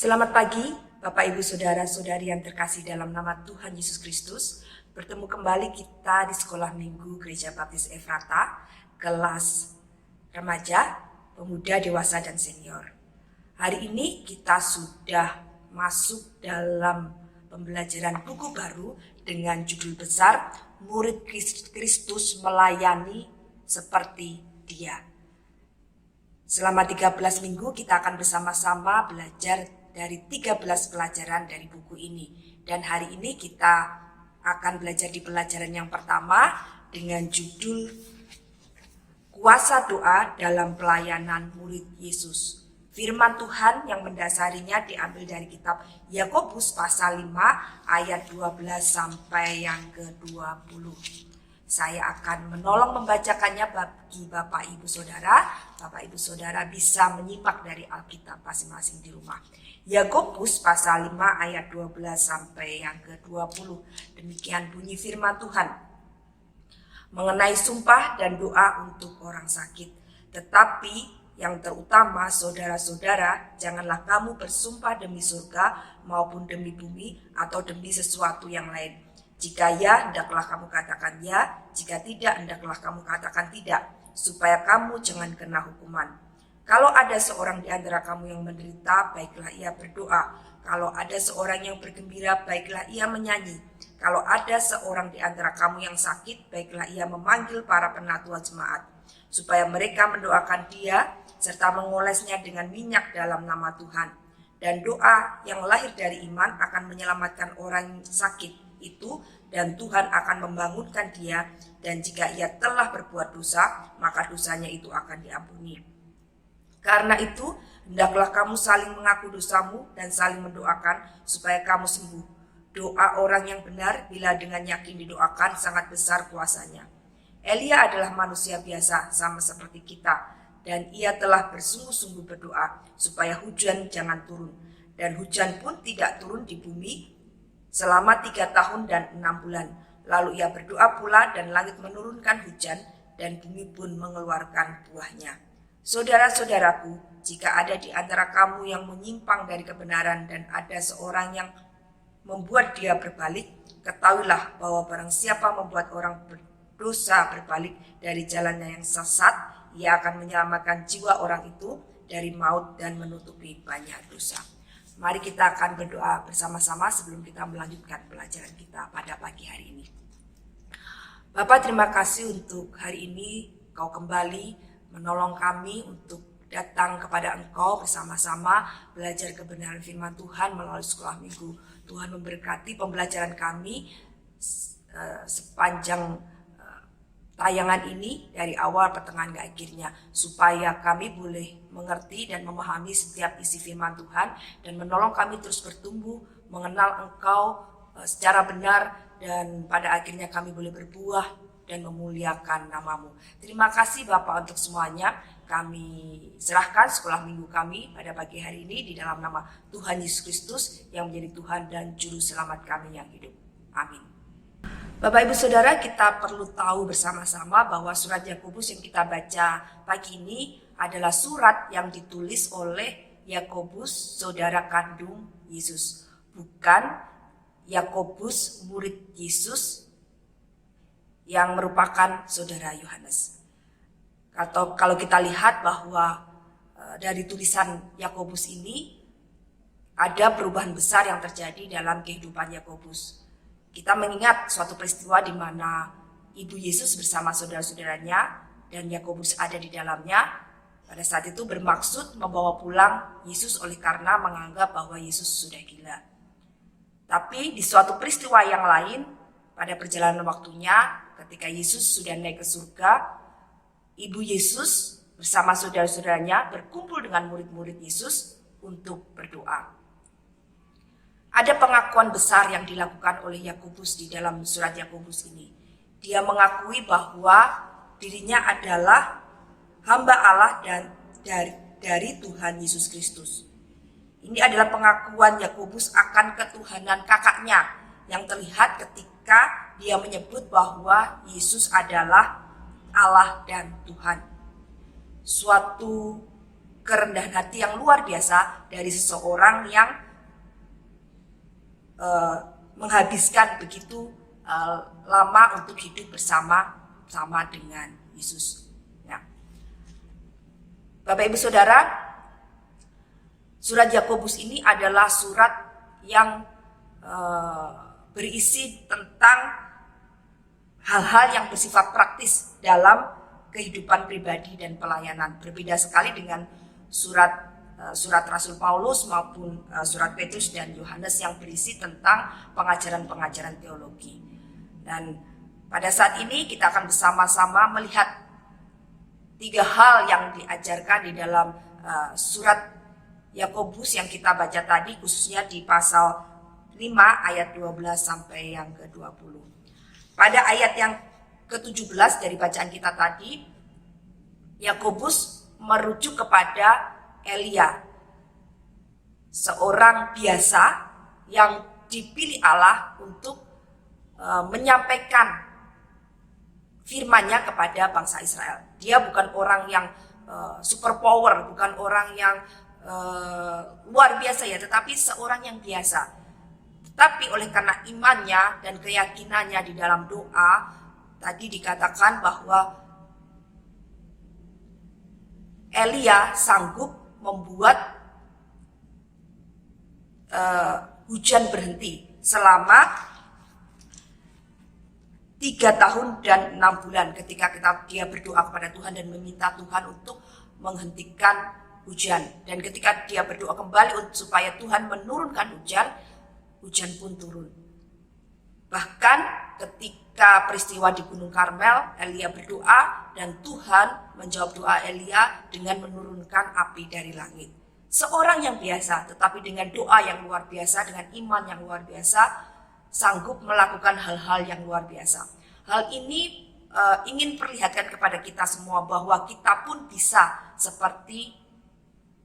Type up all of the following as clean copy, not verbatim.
Selamat pagi, Bapak Ibu Saudara-saudari yang terkasih dalam nama Tuhan Yesus Kristus. Bertemu kembali kita di Sekolah Minggu Gereja Baptis Efrata, kelas remaja, pemuda, dewasa, dan senior. Hari ini kita sudah masuk dalam pembelajaran buku baru dengan judul besar Murid Kristus Melayani Seperti Dia. Selama 13 minggu kita akan bersama-sama belajar dari 13 pelajaran dari buku ini. Dan hari ini kita akan belajar di pelajaran yang pertama dengan judul Kuasa Doa dalam Pelayanan Murid Yesus. Firman Tuhan yang mendasarinya diambil dari kitab Yakobus pasal 5 ayat 12 sampai yang ke-20. Saya akan menolong membacakannya bagi Bapak Ibu Saudara. Bapak Ibu Saudara bisa menyimak dari Alkitab masing-masing di rumah. Yakobus pasal 5 ayat 12 sampai yang ke-20. Demikian bunyi firman Tuhan. Mengenai sumpah dan doa untuk orang sakit. Tetapi yang terutama saudara-saudara, janganlah kamu bersumpah demi surga maupun demi bumi atau demi sesuatu yang lain. Jika ya, hendaklah kamu katakan ya. Jika tidak, hendaklah kamu katakan tidak, supaya kamu jangan kena hukuman. Kalau ada seorang di antara kamu yang menderita, baiklah ia berdoa. Kalau ada seorang yang bergembira, baiklah ia menyanyi. Kalau ada seorang di antara kamu yang sakit, baiklah ia memanggil para penatua jemaat, supaya mereka mendoakan dia, serta mengolesnya dengan minyak dalam nama Tuhan. Dan doa yang lahir dari iman akan menyelamatkan orang sakit itu, dan Tuhan akan membangunkan dia, dan jika ia telah berbuat dosa, maka dosanya itu akan diampuni. Karena itu, hendaklah kamu saling mengaku dosamu dan saling mendoakan supaya kamu sembuh. Doa orang yang benar bila dengan yakin didoakan sangat besar kuasanya. Elia adalah manusia biasa sama seperti kita, dan ia telah bersungguh-sungguh berdoa supaya hujan jangan turun, dan hujan pun tidak turun di bumi selama 3 tahun dan 6 bulan. Lalu ia berdoa pula dan langit menurunkan hujan dan bumi pun mengeluarkan buahnya. Saudara-saudaraku, jika ada di antara kamu yang menyimpang dari kebenaran dan ada seorang yang membuat dia berbalik, ketahuilah bahwa barang siapa membuat orang berdosa berbalik dari jalannya yang sesat, ia akan menyelamatkan jiwa orang itu dari maut dan menutupi banyak dosa. Mari kita akan berdoa bersama-sama sebelum kita melanjutkan pelajaran kita pada pagi hari ini. Bapak, terima kasih untuk hari ini Kau kembali menolong kami untuk datang kepada Engkau bersama-sama belajar kebenaran firman Tuhan melalui sekolah minggu. Tuhan memberkati pembelajaran kami sepanjang tayangan ini dari awal pertengahan ke akhirnya, supaya kami boleh mengerti dan memahami setiap isi firman Tuhan dan menolong kami terus bertumbuh mengenal Engkau secara benar, dan pada akhirnya kami boleh berbuah dan memuliakan nama-Mu. Terima kasih Bapak untuk semuanya. Kami serahkan sekolah minggu kami pada pagi hari ini di dalam nama Tuhan Yesus Kristus yang menjadi Tuhan dan Juru Selamat kami yang hidup. Amin. Bapak Ibu Saudara, kita perlu tahu bersama-sama bahwa surat Yakobus yang kita baca pagi ini adalah surat yang ditulis oleh Yakobus, saudara kandung Yesus, bukan Yakobus murid Yesus yang merupakan saudara Yohanes. Atau kalau kita lihat bahwa dari tulisan Yakobus ini ada perubahan besar yang terjadi dalam kehidupan Yakobus. Kita mengingat suatu peristiwa di mana Ibu Yesus bersama saudara-saudaranya dan Yakobus ada di dalamnya. Pada saat itu bermaksud membawa pulang Yesus oleh karena menganggap bahwa Yesus sudah gila. Tapi di suatu peristiwa yang lain, pada perjalanan waktunya ketika Yesus sudah naik ke surga, Ibu Yesus bersama saudara-saudaranya berkumpul dengan murid-murid Yesus untuk berdoa. Ada pengakuan besar yang dilakukan oleh Yakobus di dalam surat Yakobus ini. Dia mengakui bahwa dirinya adalah hamba Allah dan dari Tuhan Yesus Kristus. Ini adalah pengakuan Yakobus akan ketuhanan kakaknya yang terlihat ketika dia menyebut bahwa Yesus adalah Allah dan Tuhan. Suatu kerendahan hati yang luar biasa dari seseorang yang menghabiskan begitu lama untuk hidup bersama dengan Yesus. Nah, Bapak Ibu Saudara, surat Yakobus ini adalah surat yang berisi tentang hal-hal yang bersifat praktis dalam kehidupan pribadi dan pelayanan. Berbeda sekali dengan surat Rasul Paulus maupun surat Petrus dan Yohanes yang berisi tentang pengajaran-pengajaran teologi. Dan pada saat ini kita akan bersama-sama melihat 3 hal yang diajarkan di dalam surat Yakobus yang kita baca tadi, khususnya di pasal 5 ayat 12 sampai yang ke-20. Pada ayat yang ke-17 dari bacaan kita tadi, Yakobus merujuk kepada Elia, seorang biasa yang dipilih Allah untuk menyampaikan firman-Nya kepada bangsa Israel. Dia bukan orang yang super power, bukan orang yang luar biasa ya, tetapi seorang yang biasa. Tetapi oleh karena imannya dan keyakinannya di dalam doa, tadi dikatakan bahwa Elia sanggup membuat hujan berhenti selama 3 tahun dan 6 bulan ketika dia berdoa kepada Tuhan dan meminta Tuhan untuk menghentikan hujan. Dan ketika dia berdoa kembali supaya Tuhan menurunkan hujan, hujan pun turun. Bahkan ketika peristiwa di Gunung Karmel, Elia berdoa dan Tuhan menjawab doa Elia dengan menurunkan api dari langit. Seorang yang biasa, tetapi dengan doa yang luar biasa, dengan iman yang luar biasa, sanggup melakukan hal-hal yang luar biasa. Hal ini ingin perlihatkan kepada kita semua bahwa kita pun bisa seperti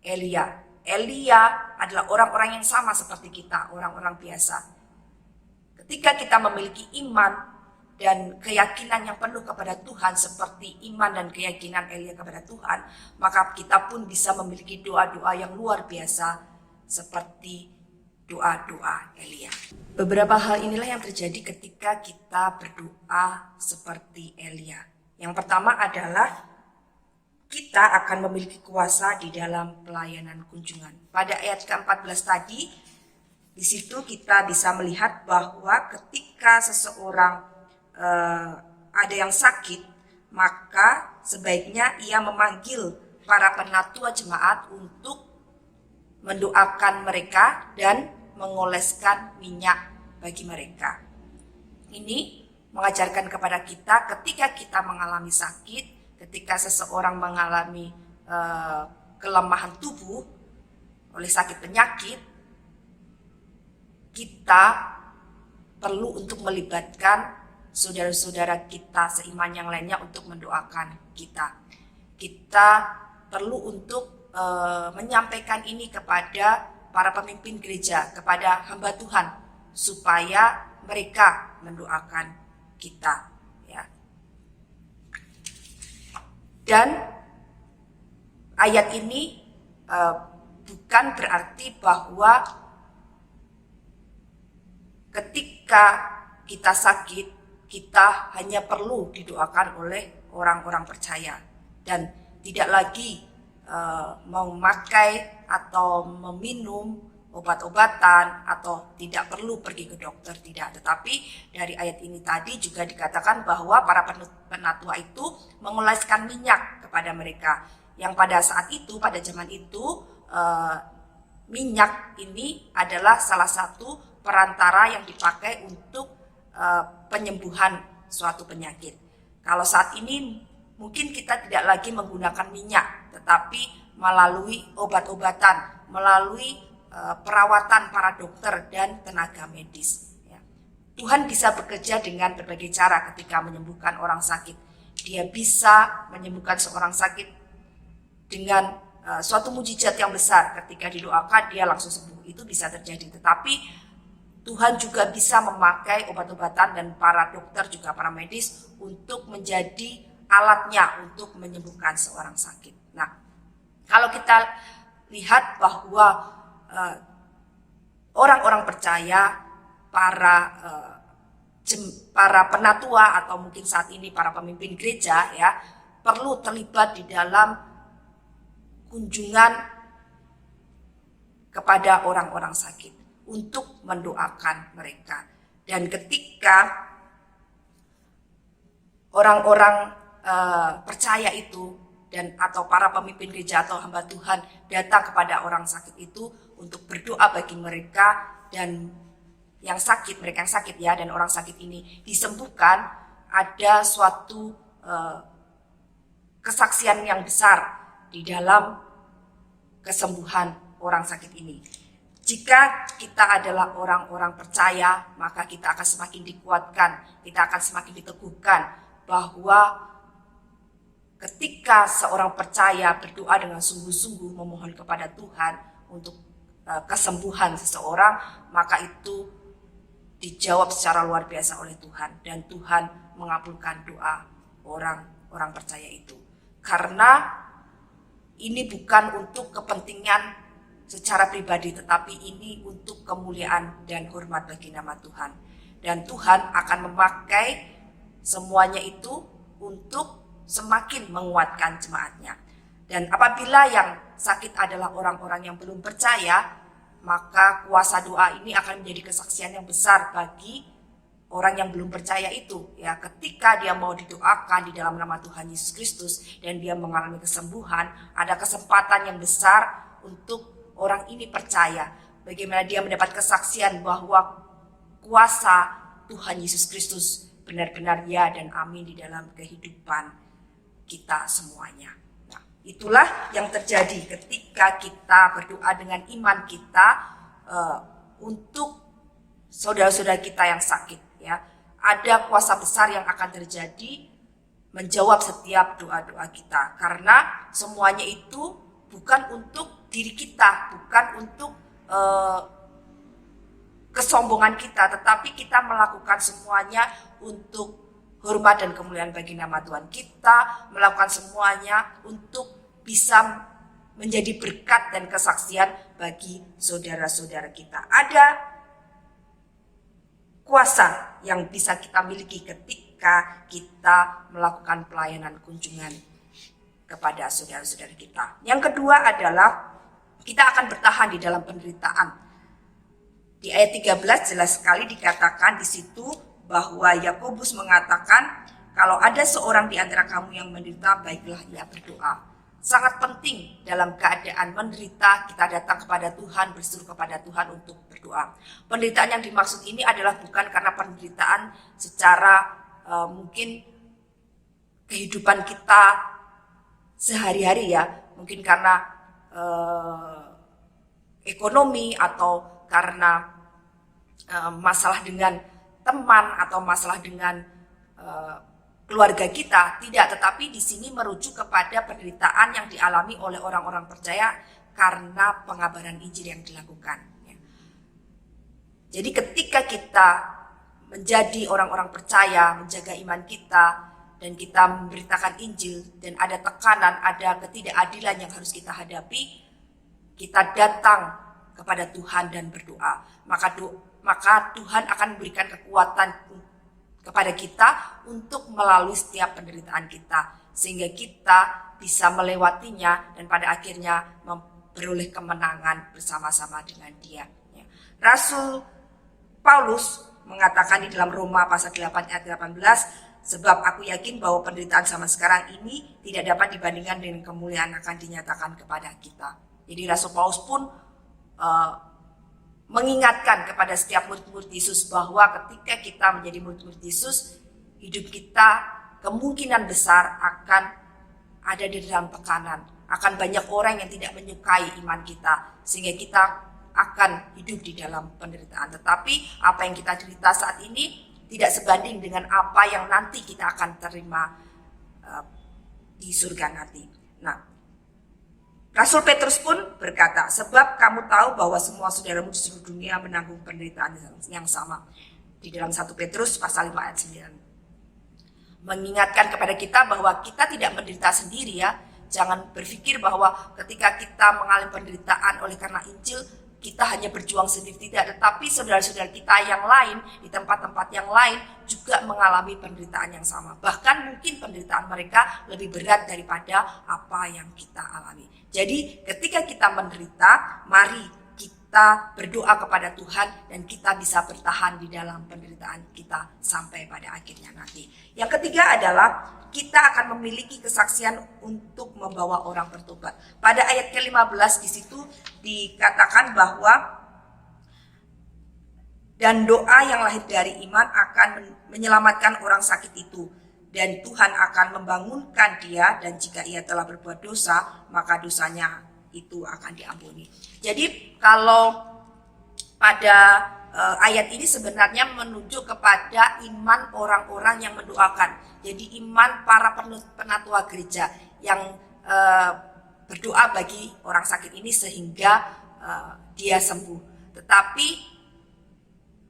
Elia. Elia adalah orang-orang yang sama seperti kita, orang-orang biasa. Ketika kita memiliki iman dan keyakinan yang penuh kepada Tuhan seperti iman dan keyakinan Elia kepada Tuhan, maka kita pun bisa memiliki doa-doa yang luar biasa seperti doa-doa Elia. Beberapa hal inilah yang terjadi ketika kita berdoa seperti Elia. Yang pertama adalah kita akan memiliki kuasa di dalam pelayanan kunjungan. Pada ayat ke-14 tadi, di situ kita bisa melihat bahwa ketika seseorang ada yang sakit, maka sebaiknya ia memanggil para penatua jemaat untuk mendoakan mereka dan mengoleskan minyak bagi mereka. Ini mengajarkan kepada kita ketika kita mengalami sakit, ketika seseorang mengalami kelemahan tubuh oleh sakit penyakit, kita perlu untuk melibatkan saudara-saudara kita seiman yang lainnya untuk mendoakan kita. Kita perlu untuk menyampaikan ini kepada para pemimpin gereja, kepada hamba Tuhan, supaya mereka mendoakan kita. Ya. Dan ayat ini bukan berarti bahwa ketika kita sakit, kita hanya perlu didoakan oleh orang-orang percaya dan tidak lagi memakai atau meminum obat-obatan atau tidak perlu pergi ke dokter, tidak. Tetapi dari ayat ini tadi juga dikatakan bahwa para penatua itu mengoleskan minyak kepada mereka, yang pada saat itu, pada zaman itu minyak ini adalah salah satu perantara yang dipakai untuk penyembuhan suatu penyakit. Kalau saat ini mungkin kita tidak lagi menggunakan minyak, tetapi melalui obat-obatan, melalui perawatan para dokter dan tenaga medis. Ya. Tuhan bisa bekerja dengan berbagai cara ketika menyembuhkan orang sakit. Dia bisa menyembuhkan seorang sakit dengan suatu mujizat yang besar. Ketika didoakan dia langsung sembuh, itu bisa terjadi. Tetapi Tuhan juga bisa memakai obat-obatan dan para dokter juga para medis untuk menjadi alatnya untuk menyembuhkan seorang sakit. Nah, Kalau kita lihat bahwa orang-orang percaya, para penatua atau mungkin saat ini para pemimpin gereja ya, perlu terlibat di dalam kunjungan kepada orang-orang sakit untuk mendoakan mereka. Dan ketika orang-orang percaya itu dan atau para pemimpin gereja atau hamba Tuhan datang kepada orang sakit itu untuk berdoa bagi mereka dan yang sakit, mereka yang sakit ya, dan orang sakit ini disembuhkan, ada suatu kesaksian yang besar di dalam kesembuhan orang sakit ini. Jika kita adalah orang-orang percaya, maka kita akan semakin dikuatkan, kita akan semakin diteguhkan bahwa ketika seorang percaya berdoa dengan sungguh-sungguh memohon kepada Tuhan untuk kesembuhan seseorang, maka itu dijawab secara luar biasa oleh Tuhan, dan Tuhan mengabulkan doa orang-orang percaya itu. Karena ini bukan untuk kepentingan secara pribadi, tetapi ini untuk kemuliaan dan hormat bagi nama Tuhan. Dan Tuhan akan memakai semuanya itu untuk semakin menguatkan jemaatnya. Dan apabila yang sakit adalah orang-orang yang belum percaya, maka kuasa doa ini akan menjadi kesaksian yang besar bagi orang yang belum percaya itu. Ya, ketika dia mau didoakan di dalam nama Tuhan Yesus Kristus dan dia mengalami kesembuhan, ada kesempatan yang besar untuk orang ini percaya. Bagaimana dia mendapat kesaksian bahwa kuasa Tuhan Yesus Kristus benar-benar ya dan amin di dalam kehidupan kita semuanya. Nah, itulah yang terjadi ketika kita berdoa dengan iman kita untuk saudara-saudara kita yang sakit. Ya, ada kuasa besar yang akan terjadi menjawab setiap doa-doa kita, karena semuanya itu bukan untuk diri kita, bukan untuk kesombongan kita, tetapi kita melakukan semuanya untuk hormat dan kemuliaan bagi nama Tuhan. Kita melakukan semuanya untuk bisa menjadi berkat dan kesaksian bagi saudara-saudara kita. Ada kuasa yang bisa kita miliki ketika kita melakukan pelayanan kunjungan kepada saudara-saudara kita. Yang kedua adalah kita akan bertahan di dalam penderitaan. Di ayat 13 jelas sekali dikatakan di situ bahwa Yakobus mengatakan, kalau ada seorang di antara kamu yang menderita, baiklah ia berdoa. Sangat penting dalam keadaan menderita kita datang kepada Tuhan, berseru kepada Tuhan untuk berdoa. Penderitaan yang dimaksud ini adalah bukan karena penderitaan secara mungkin kehidupan kita sehari-hari ya, mungkin karena ekonomi atau karena masalah dengan teman atau masalah dengan keluarga kita, tidak, tetapi di sini merujuk kepada penderitaan yang dialami oleh orang-orang percaya karena pengabaran Injil yang dilakukan. Jadi ketika kita menjadi orang-orang percaya, menjaga iman kita, dan kita memberitakan Injil, dan ada tekanan, ada ketidakadilan yang harus kita hadapi, kita datang kepada Tuhan dan berdoa. Maka Tuhan akan memberikan kekuatan kepada kita untuk melalui setiap penderitaan kita, sehingga kita bisa melewatinya dan pada akhirnya memperoleh kemenangan bersama-sama dengan Dia. Rasul Paulus mengatakan di dalam Roma pasal 8 ayat 18, sebab aku yakin bahwa penderitaan sama sekarang ini tidak dapat dibandingkan dengan kemuliaan akan dinyatakan kepada kita. Jadi Rasul Paulus pun mengingatkan kepada setiap murid-murid Yesus bahwa ketika kita menjadi murid-murid Yesus, hidup kita kemungkinan besar akan ada di dalam tekanan. Akan banyak orang yang tidak menyukai iman kita, sehingga kita akan hidup di dalam penderitaan. Tetapi apa yang kita derita saat ini tidak sebanding dengan apa yang nanti kita akan terima di surga nanti. Nah, Rasul Petrus pun berkata, sebab kamu tahu bahwa semua saudaramu di seluruh dunia menanggung penderitaan yang sama. Di dalam 1 Petrus pasal 5 ayat 9. Mengingatkan kepada kita bahwa kita tidak menderita sendiri ya. Jangan berpikir bahwa ketika kita mengalami penderitaan oleh karena Injil, kita hanya berjuang sendiri, tidak. Tetapi saudara-saudara kita yang lain, di tempat-tempat yang lain juga mengalami penderitaan yang sama. Bahkan mungkin penderitaan mereka lebih berat daripada apa yang kita alami. Jadi ketika kita menderita, mari kita berdoa kepada Tuhan dan kita bisa bertahan di dalam penderitaan kita sampai pada akhirnya nanti. Yang ketiga adalah kita akan memiliki kesaksian untuk membawa orang bertobat. Pada ayat ke-15 di situ dikatakan bahwa dan doa yang lahir dari iman akan menyelamatkan orang sakit itu. Dan Tuhan akan membangunkan dia, dan jika ia telah berbuat dosa, maka dosanya itu akan diampuni. Jadi kalau pada ayat ini sebenarnya menunjuk kepada iman orang-orang yang mendoakan. Jadi iman para penatua gereja yang berdoa bagi orang sakit ini sehingga dia sembuh. Tetapi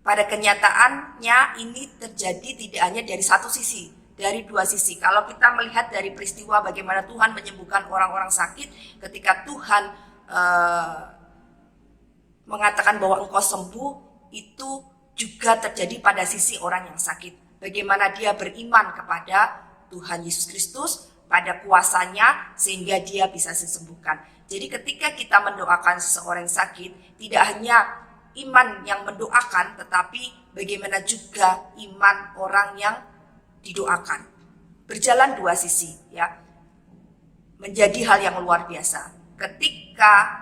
pada kenyataannya ini terjadi tidak hanya dari satu sisi, dari dua sisi. Kalau kita melihat dari peristiwa bagaimana Tuhan menyembuhkan orang-orang sakit, ketika Tuhan mengatakan bahwa engkau sembuh, itu juga terjadi pada sisi orang yang sakit. Bagaimana dia beriman kepada Tuhan Yesus Kristus, pada kuasanya, sehingga dia bisa disembuhkan. Jadi ketika kita mendoakan seseorang yang sakit, tidak hanya iman yang mendoakan, tetapi bagaimana juga iman orang yang didoakan. Berjalan dua sisi, ya. Menjadi hal yang luar biasa. Ketika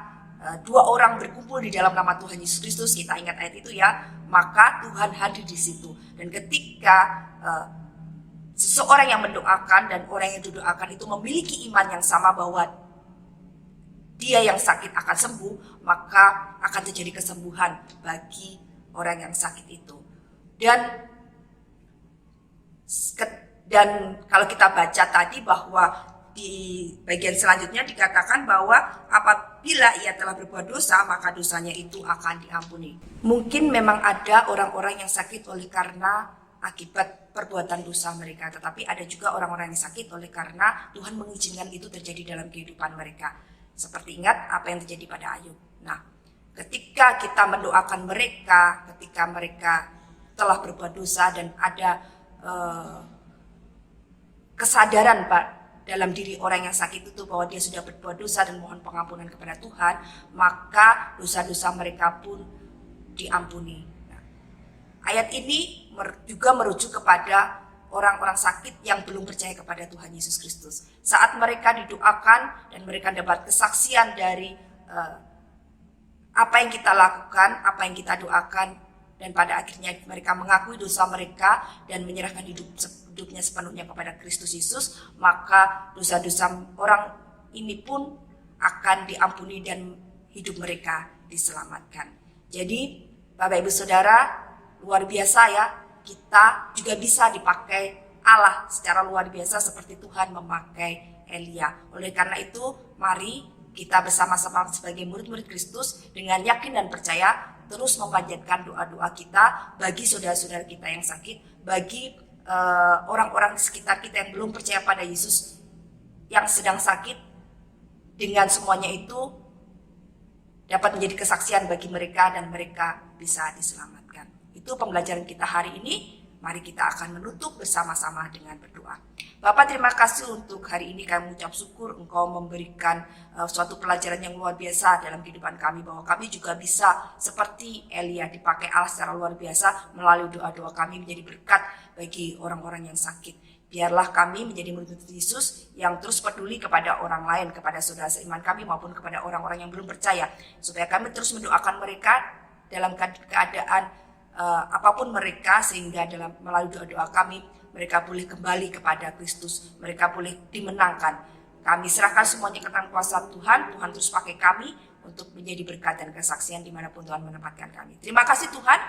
dua orang berkumpul di dalam nama Tuhan Yesus Kristus, kita ingat ayat itu ya, maka Tuhan hadir di situ. Dan ketika seseorang yang mendoakan dan orang yang didoakan itu memiliki iman yang sama bahwa dia yang sakit akan sembuh, maka akan terjadi kesembuhan bagi orang yang sakit itu. Dan kalau kita baca tadi bahwa di bagian selanjutnya dikatakan bahwa apabila ia telah berbuat dosa, maka dosanya itu akan diampuni. Mungkin memang ada orang-orang yang sakit oleh karena akibat perbuatan dosa mereka, tetapi ada juga orang-orang yang sakit oleh karena Tuhan mengizinkan itu terjadi dalam kehidupan mereka. Seperti ingat apa yang terjadi pada Ayub. Nah, ketika kita mendoakan mereka, ketika mereka telah berbuat dosa dan ada kesadaran dalam diri orang yang sakit itu bahwa dia sudah berbuat dosa dan mohon pengampunan kepada Tuhan, maka dosa-dosa mereka pun diampuni. Nah, ayat ini juga merujuk kepada orang-orang sakit yang belum percaya kepada Tuhan Yesus Kristus. Saat mereka didoakan dan mereka dapat kesaksian dari apa yang kita lakukan, apa yang kita doakan, dan pada akhirnya mereka mengakui dosa mereka dan menyerahkan hidupnya sepenuhnya kepada Kristus Yesus, maka dosa-dosa orang ini pun akan diampuni dan hidup mereka diselamatkan. Jadi Bapak Ibu Saudara, luar biasa ya, kita juga bisa dipakai Allah secara luar biasa seperti Tuhan memakai Elia. Oleh karena itu, mari kita bersama-sama sebagai murid-murid Kristus dengan yakin dan percaya terus memanjatkan doa-doa kita bagi saudara-saudara kita yang sakit, bagi orang-orang di sekitar kita yang belum percaya pada Yesus yang sedang sakit. Dengan semuanya itu dapat menjadi kesaksian bagi mereka dan mereka bisa diselamatkan. Itu pembelajaran kita hari ini. Mari kita akan menutup bersama-sama dengan berdoa. Bapak, terima kasih untuk hari ini kami mengucap syukur Engkau memberikan suatu pelajaran yang luar biasa dalam kehidupan kami, bahwa kami juga bisa seperti Elia dipakai Allah secara luar biasa melalui doa-doa kami menjadi berkat bagi orang-orang yang sakit. Biarlah kami menjadi murid Yesus yang terus peduli kepada orang lain, kepada saudara seiman kami maupun kepada orang-orang yang belum percaya, supaya kami terus mendoakan mereka dalam keadaan apapun mereka, sehingga melalui doa-doa kami mereka boleh kembali kepada Kristus, mereka boleh dimenangkan. Kami serahkan semuanya ke tangan kuasa Tuhan. Tuhan terus pakai kami untuk menjadi berkat dan kesaksian dimanapun Tuhan menempatkan kami. Terima kasih Tuhan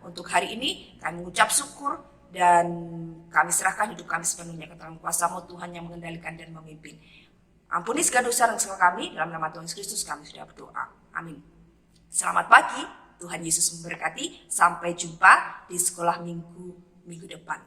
untuk hari ini. Kami mengucap syukur dan kami serahkan hidup kami sepenuhnya ke tangan kuasa-Mu Tuhan yang mengendalikan dan memimpin. Ampuni segala dosa dan kesalahan kami, dalam nama Tuhan Kristus kami sudah berdoa. Amin. Selamat pagi. Tuhan Yesus memberkati. Sampai jumpa di sekolah minggu depan.